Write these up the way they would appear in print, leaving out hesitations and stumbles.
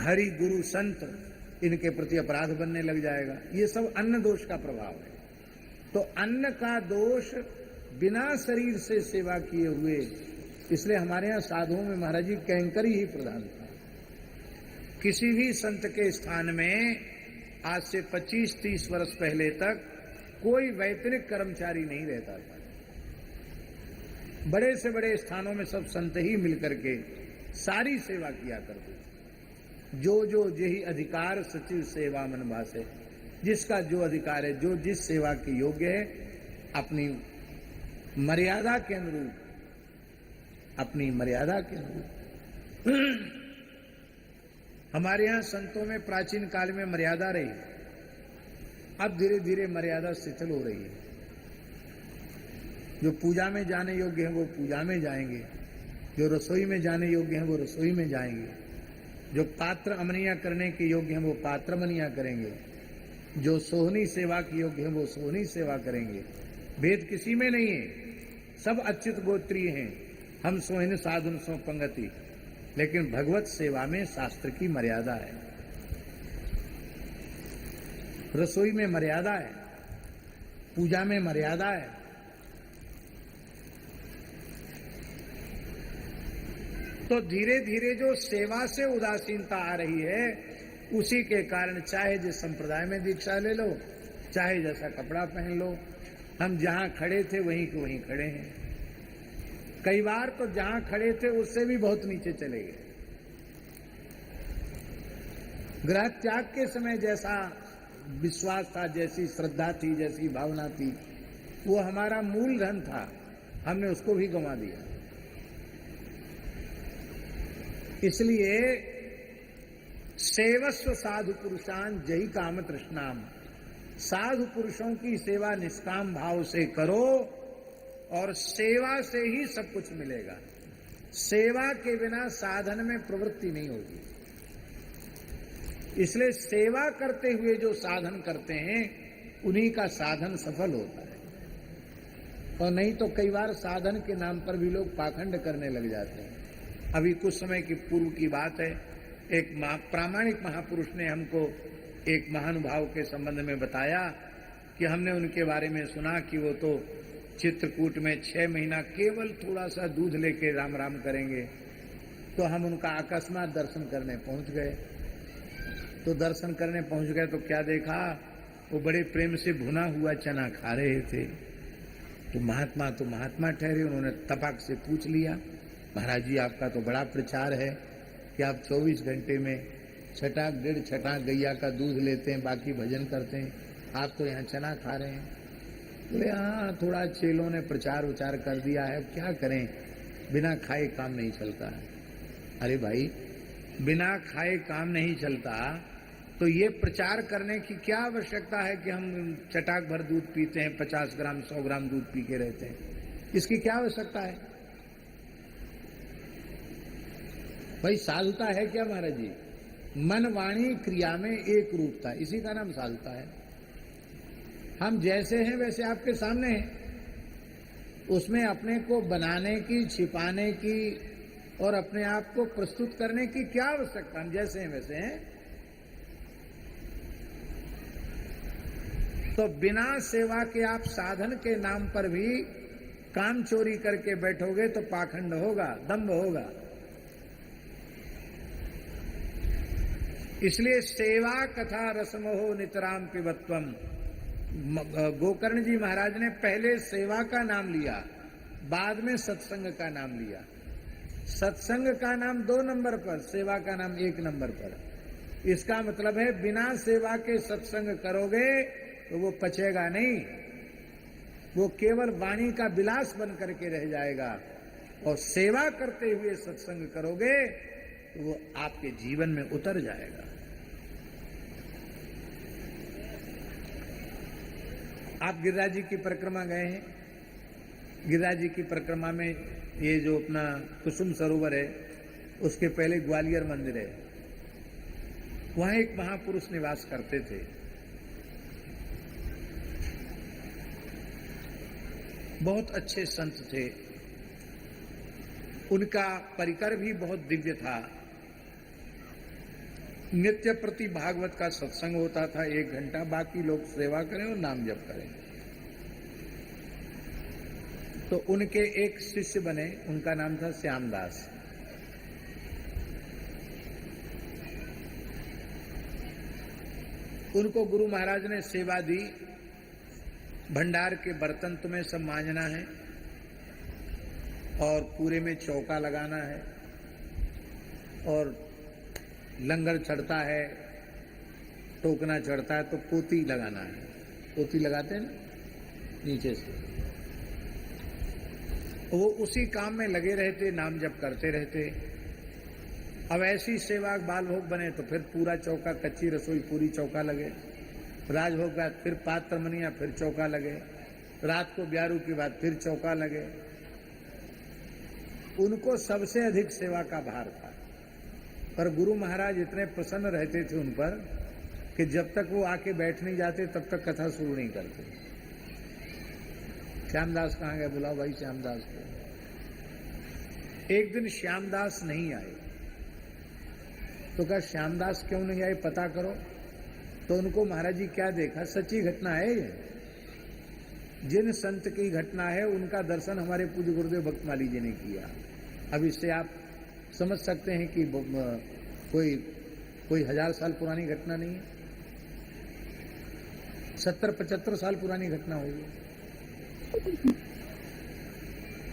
हरि गुरु संत इनके प्रति अपराध बनने लग जाएगा। ये सब अन्न दोष का प्रभाव है। तो अन्न का दोष बिना शरीर से सेवा किए हुए, इसलिए हमारे यहाँ साधुओं में महाराज जी कैंकरी ही प्रधान था। किसी भी संत के स्थान में आज से 25-30 वर्ष पहले तक कोई वैतनिक कर्मचारी नहीं रहता था। बड़े से बड़े स्थानों में सब संत ही मिलकर के सारी सेवा किया करते थे। जो यही अधिकार सचिव सेवा मन भासे, जिसका जो अधिकार है, जो जिस सेवा के योग्य है, अपनी मर्यादा के अनुरूप, अपनी मर्यादा के अनुरूप। हमारे यहाँ संतों में प्राचीन काल में मर्यादा रही, अब धीरे धीरे मर्यादा शिथिल हो रही है। जो पूजा में जाने योग्य हैं वो पूजा में जाएंगे, जो रसोई में जाने योग्य हैं वो रसोई में जाएंगे, जो पात्र अमनिया करने के योग्य हैं वो पात्र अमनिया करेंगे, जो सोहनी सेवा के योग्य हैं वो सोहनी सेवा करेंगे। भेद किसी में नहीं है, सब अच्युत गोत्रीय हैं। हम सोहिन साधुन सो पंगति, लेकिन भगवत सेवा में शास्त्र की मर्यादा है। रसोई में मर्यादा है, पूजा में मर्यादा है। तो धीरे धीरे जो सेवा से उदासीनता आ रही है, उसी के कारण चाहे जिस संप्रदाय में दीक्षा ले लो, चाहे जैसा कपड़ा पहन लो, हम जहां खड़े थे वहीं के वहीं खड़े हैं। कई बार तो जहां खड़े थे उससे भी बहुत नीचे चले गए। गृह त्याग के समय जैसा विश्वास था, जैसी श्रद्धा थी, जैसी भावना थी, वो हमारा मूल धन था, हमने उसको भी गंवा दिया। इसलिए सेवस्व साधु पुरुषान जही काम तृष्णाम, साधु पुरुषों की सेवा निष्काम भाव से करो और सेवा से ही सब कुछ मिलेगा। सेवा के बिना साधन में प्रवृत्ति नहीं होगी। इसलिए सेवा करते हुए जो साधन करते हैं उन्हीं का साधन सफल होता है। और नहीं तो कई बार साधन के नाम पर भी लोग पाखंड करने लग जाते हैं। अभी कुछ समय की पूर्व की बात है, एक प्रामाणिक महापुरुष ने हमको एक महानुभाव के संबंध में बताया कि हमने उनके बारे में सुना कि वो तो चित्रकूट में 6 महीना केवल थोड़ा सा दूध लेके राम राम करेंगे। तो हम उनका अकस्मात दर्शन करने पहुंच गए। तो दर्शन करने पहुंच गए तो क्या देखा, वो बड़े प्रेम से भुना हुआ चना खा रहे थे। तो महात्मा ठहरे, उन्होंने तपाक से पूछ लिया, महाराज जी आपका तो बड़ा प्रचार है कि आप 24 घंटे में छटाक 1.5 छटाक गैया का दूध लेते हैं, बाकी भजन करते हैं, आप तो यहाँ चना खा रहे हैं। बोले हाँ, थोड़ा चेलों ने प्रचार उचार कर दिया है, क्या करें, बिना खाए काम नहीं चलता है। अरे भाई, बिना खाए काम नहीं चलता तो ये प्रचार करने की क्या आवश्यकता है कि हम चटाक भर दूध पीते हैं, 50 ग्राम 100 ग्राम दूध पी के रहते हैं, इसकी क्या आवश्यकता है भाई? साधुता है क्या महाराज जी? मन वाणी क्रिया में एक रूपता, इसी का नाम साधुता है। हम जैसे हैं वैसे आपके सामने हैं, उसमें अपने को बनाने की, छिपाने की और अपने आप को प्रस्तुत करने की क्या आवश्यकता? हम जैसे हैं वैसे हैं। तो बिना सेवा के आप साधन के नाम पर भी काम चोरी करके बैठोगे तो पाखंड होगा, दंभ होगा। इसलिए सेवा कथा रसमोहो नितराम पिबत्वम। गोकर्ण जी महाराज ने पहले सेवा का नाम लिया, बाद में सत्संग का नाम लिया। सत्संग का नाम 2 नंबर पर, सेवा का नाम 1 नंबर पर। इसका मतलब है बिना सेवा के सत्संग करोगे तो वो पचेगा नहीं, वो केवल वाणी का विलास बन करके रह जाएगा। और सेवा करते हुए सत्संग करोगे तो वो आपके जीवन में उतर जाएगा। आप गिरिराज जी की परिक्रमा गए हैं? गिरिराज जी की परिक्रमा में ये जो अपना कुसुम सरोवर है, उसके पहले ग्वालियर मंदिर है, वहां एक महापुरुष निवास करते थे। बहुत अच्छे संत थे, उनका परिकर भी बहुत दिव्य था। नित्य प्रति भागवत का सत्संग होता था 1 घंटा, बाकी लोग सेवा करें और नाम जप करें। तो उनके एक शिष्य बने, उनका नाम था श्यामदास। उनको गुरु महाराज ने सेवा दी, भंडार के बर्तन तुम्हें सब मांजना है और पूरे में चौका लगाना है और लंगर चढ़ता है, टोकना चढ़ता है तो पोती लगाना है। पोती लगाते हैं ना नीचे से। वो उसी काम में लगे रहते, नाम जप करते रहते। अब ऐसी सेवा बाल भोग बने तो फिर पूरा चौका, कच्ची रसोई पूरी चौका लगे। राजभोग बाद फिर पात्र मनिया, फिर चौका लगे। रात को ब्यारू के बाद फिर चौका लगे। उनको सबसे अधिक सेवा का भार था, पर गुरु महाराज इतने प्रसन्न रहते थे उन पर कि जब तक वो आके बैठ नहीं जाते तब तक कथा शुरू नहीं करते। श्यामदास कहाँ गए, बुलाओ भाई श्यामदास को। एक दिन श्यामदास नहीं आए तो कहा श्यामदास क्यों नहीं आए, पता करो। तो उनको महाराज जी क्या देखा, सच्ची घटना है ये। जिन संत की घटना है उनका दर्शन हमारे पूज्य गुरुदेव भक्तमाली जी ने किया। अब इससे आप समझ सकते हैं कि कोई 1000 साल पुरानी घटना नहीं है, 70-75 साल पुरानी घटना होगी।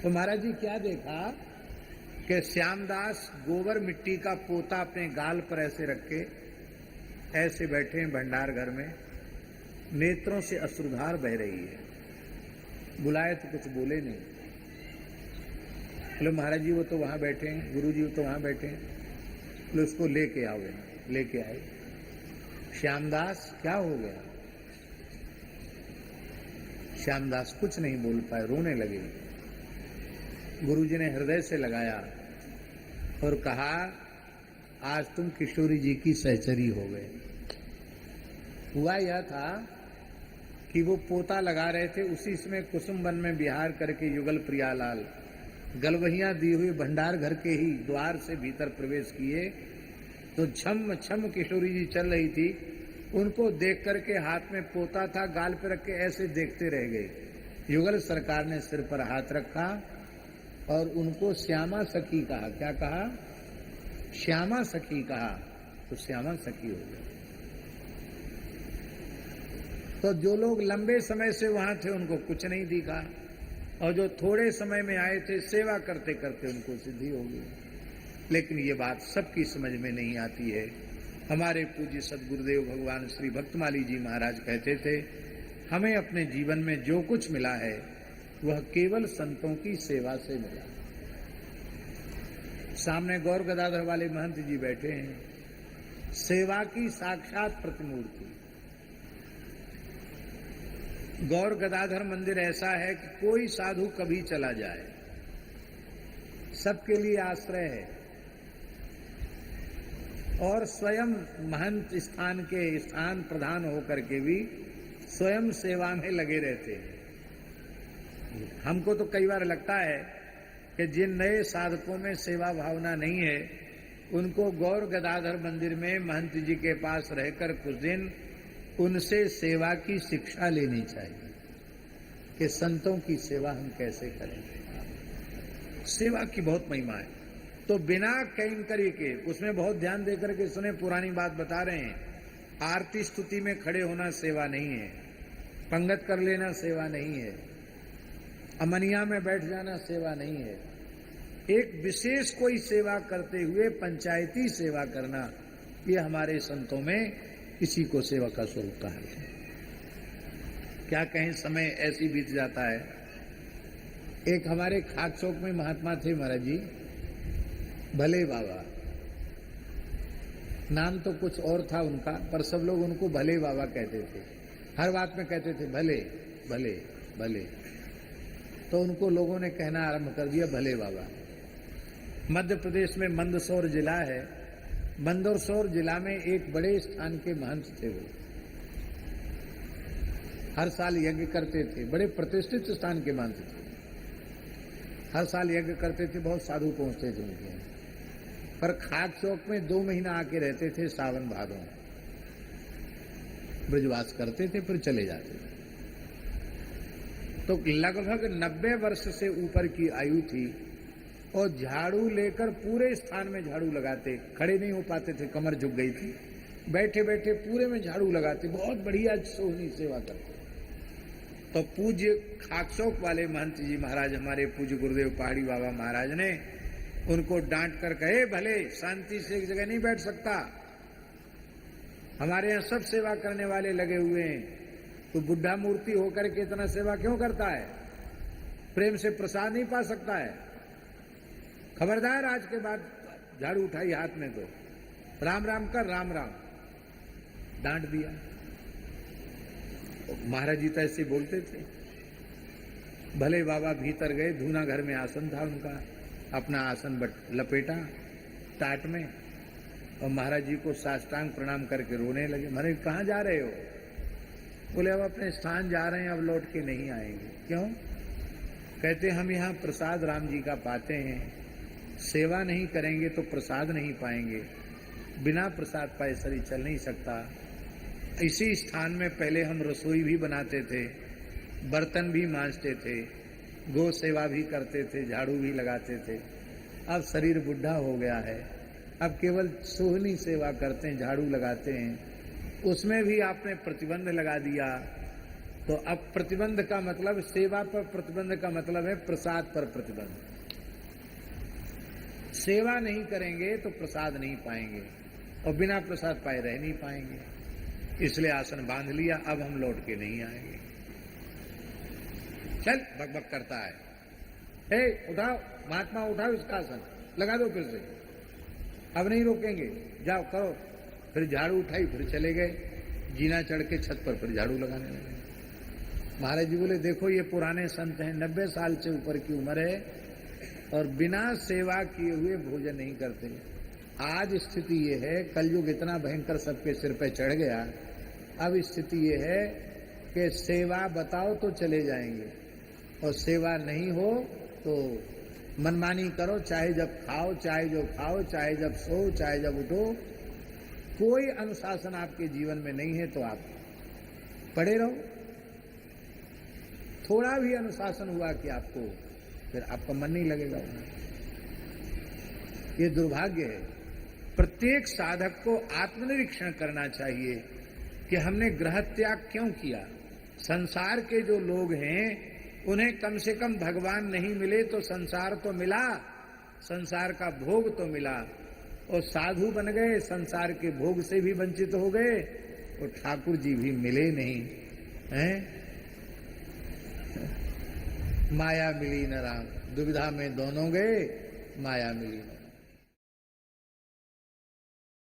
तो महाराज जी क्या देखा कि श्यामदास गोबर मिट्टी का पोता अपने गाल पर ऐसे रख के ऐसे बैठे हैं भंडार घर में, नेत्रों से अश्रुधार बह रही है। बुलाए तो कुछ बोले नहीं। बोले महाराज जी वो तो वहां बैठे हैं, गुरु जी वो तो वहां बैठे हैं। बोले उसको लेके आओ। लेके आए। श्यामदास क्या हो गया? श्यामदास कुछ नहीं बोल पाए, रोने लगे। गुरुजी ने हृदय से लगाया और कहा आज तुम किशोरी जी की सहचरी हो गए। हुआ यह था कि वो पोता लगा रहे थे, उसी समय कुसुम वन में विहार करके युगल प्रियालाल गलवहियां दी हुई भंडार घर के ही द्वार से भीतर प्रवेश किए तो छम छम किशोरी जी चल रही थी। उनको देख करके हाथ में पोता था, गाल पे रख के ऐसे देखते रह गए। युगल सरकार ने सिर पर हाथ रखा और उनको श्यामा सखी कहा। क्या कहा? श्यामा सखी कहा। तो श्यामा सखी हो गई। तो जो लोग लंबे समय से वहां थे उनको कुछ नहीं दिखा, और जो थोड़े समय में आए थे सेवा करते करते उनको सिद्धि हो गई। लेकिन ये बात सबकी समझ में नहीं आती है। हमारे पूज्य सदगुरुदेव भगवान श्री भक्तमाली जी महाराज कहते थे, हमें अपने जीवन में जो कुछ मिला है वह केवल संतों की सेवा से मिला। सामने गौर गदाधर वाले महंत जी बैठे हैं, सेवा की साक्षात प्रतिमूर्ति। गौर गदाधर मंदिर ऐसा है कि कोई साधु कभी चला जाए सबके लिए आश्रय है, और स्वयं महंत स्थान के स्थान प्रधान होकर के भी स्वयं सेवा में लगे रहते हैं। हमको तो कई बार लगता है कि जिन नए साधकों में सेवा भावना नहीं है उनको गौर गदाधर मंदिर में महंत जी के पास रहकर कुछ दिन उनसे सेवा की शिक्षा लेनी चाहिए कि संतों की सेवा हम कैसे करें। सेवा की बहुत महिमा है। तो बिना कैंकर्य के उसमें बहुत ध्यान देकर के सुने, पुरानी बात बता रहे हैं। आरती स्तुति में खड़े होना सेवा नहीं है, पंगत कर लेना सेवा नहीं है, अमनिया में बैठ जाना सेवा नहीं है। एक विशेष कोई सेवा करते हुए पंचायती सेवा करना, ये हमारे संतों में इसी को सेवा का स्वरूप कहा है। क्या कहें, समय ऐसी बीत जाता है। एक हमारे खाक चौक में महात्मा थे महाराज जी, भले बाबा, नाम तो कुछ और था उनका, पर सब लोग उनको भले बाबा कहते थे। हर बात में कहते थे भले भले भले। तो उनको लोगों ने कहना आरंभ कर दिया भले बाबा। मध्य प्रदेश में मंदसौर जिला है, मंदसौर जिला में एक बड़े स्थान के महंत थे। वो हर साल यज्ञ करते थे, बड़े प्रतिष्ठित स्थान के महंत थे। हर साल यज्ञ करते थे, बहुत साधु पहुंचते थे उनके। पर खाक चौक में 2 महीना आके रहते थे, सावन भादों ब्रजवास करते थे, फिर चले जाते थे। तो लगभग 90 वर्ष से ऊपर की आयु थी और झाड़ू लेकर पूरे स्थान में झाड़ू लगाते, खड़े नहीं हो पाते थे, कमर झुक गई थी, बैठे बैठे पूरे में झाड़ू लगाते, बहुत बढ़िया सोहनी सेवा करते। तो पूज्य खाकचौक वाले महंत जी महाराज, हमारे पूज्य गुरुदेव पहाड़ी बाबा महाराज ने उनको डांट कर कहे, भले शांति से एक जगह नहीं बैठ सकता, हमारे यहाँ सब सेवा करने वाले लगे हुए हैं, तो बुढ़ा मूर्ति होकर के इतना सेवा क्यों करता है? प्रेम से प्रसाद नहीं पा सकता है? खबरदार, आज के बाद झाड़ू उठाई हाथ में तो राम राम कर, राम राम। डांट दिया। महाराज जी तो ऐसे बोलते थे। भले बाबा भीतर गए, धूना घर में आसन था उनका, अपना आसन लपेटा टाट में और महाराज जी को साष्टांग प्रणाम करके रोने लगे। महाराज कहाँ जा रहे हो? बोले अब अपने स्थान जा रहे हैं, अब लौट के नहीं आएंगे। क्यों? कहते हम यहाँ प्रसाद राम जी का पाते हैं, सेवा नहीं करेंगे तो प्रसाद नहीं पाएंगे, बिना प्रसाद पाए शरीर चल नहीं सकता। इसी स्थान में पहले हम रसोई भी बनाते थे, बर्तन भी मांजते थे, गौ सेवा भी करते थे, झाड़ू भी लगाते थे। अब शरीर बुढ़ा हो गया है, अब केवल सोहनी सेवा करते हैं, झाड़ू लगाते हैं, उसमें भी आपने प्रतिबंध लगा दिया। तो अब प्रतिबंध का मतलब, सेवा पर प्रतिबंध का मतलब है प्रसाद पर प्रतिबंध। सेवा नहीं करेंगे तो प्रसाद नहीं पाएंगे और बिना प्रसाद पाए रह नहीं पाएंगे, इसलिए आसन बांध लिया, अब हम लौट के नहीं आएंगे। चल बकबक करता है, हे उठाओ महात्मा, उठाओ इसका आसन लगा दो फिर से, अब नहीं रोकेंगे, जाओ करो। फिर झाड़ू उठाई, फिर चले गए, जीना चढ़ के छत पर फिर झाड़ू लगाने लगे। महाराज जी बोले देखो ये पुराने संत हैं, 90 साल से ऊपर की उम्र है और बिना सेवा किए हुए भोजन नहीं करते। आज स्थिति ये है, कलयुग इतना भयंकर सबके सिर पे चढ़ गया, अब स्थिति ये है कि सेवा बताओ तो चले जाएंगे और सेवा नहीं हो तो मनमानी करो, चाहे जब खाओ, चाहे जो खाओ, चाहे जब सो, चाहे जब उठो। कोई अनुशासन आपके जीवन में नहीं है तो आप पड़े रहो। थोड़ा भी अनुशासन हुआ कि आपको, फिर आपका मन नहीं लगेगा। ये दुर्भाग्य है। प्रत्येक साधक को आत्मनिरीक्षण करना चाहिए कि हमने ग्रह त्याग क्यों किया। संसार के जो लोग हैं उन्हें कम से कम भगवान नहीं मिले तो संसार तो मिला, संसार का भोग तो मिला, और साधु बन गए, संसार के भोग से भी वंचित हो गए और ठाकुर जी भी मिले नहीं हैं। माया मिली न राम, दुविधा में दोनों गए, माया मिली न।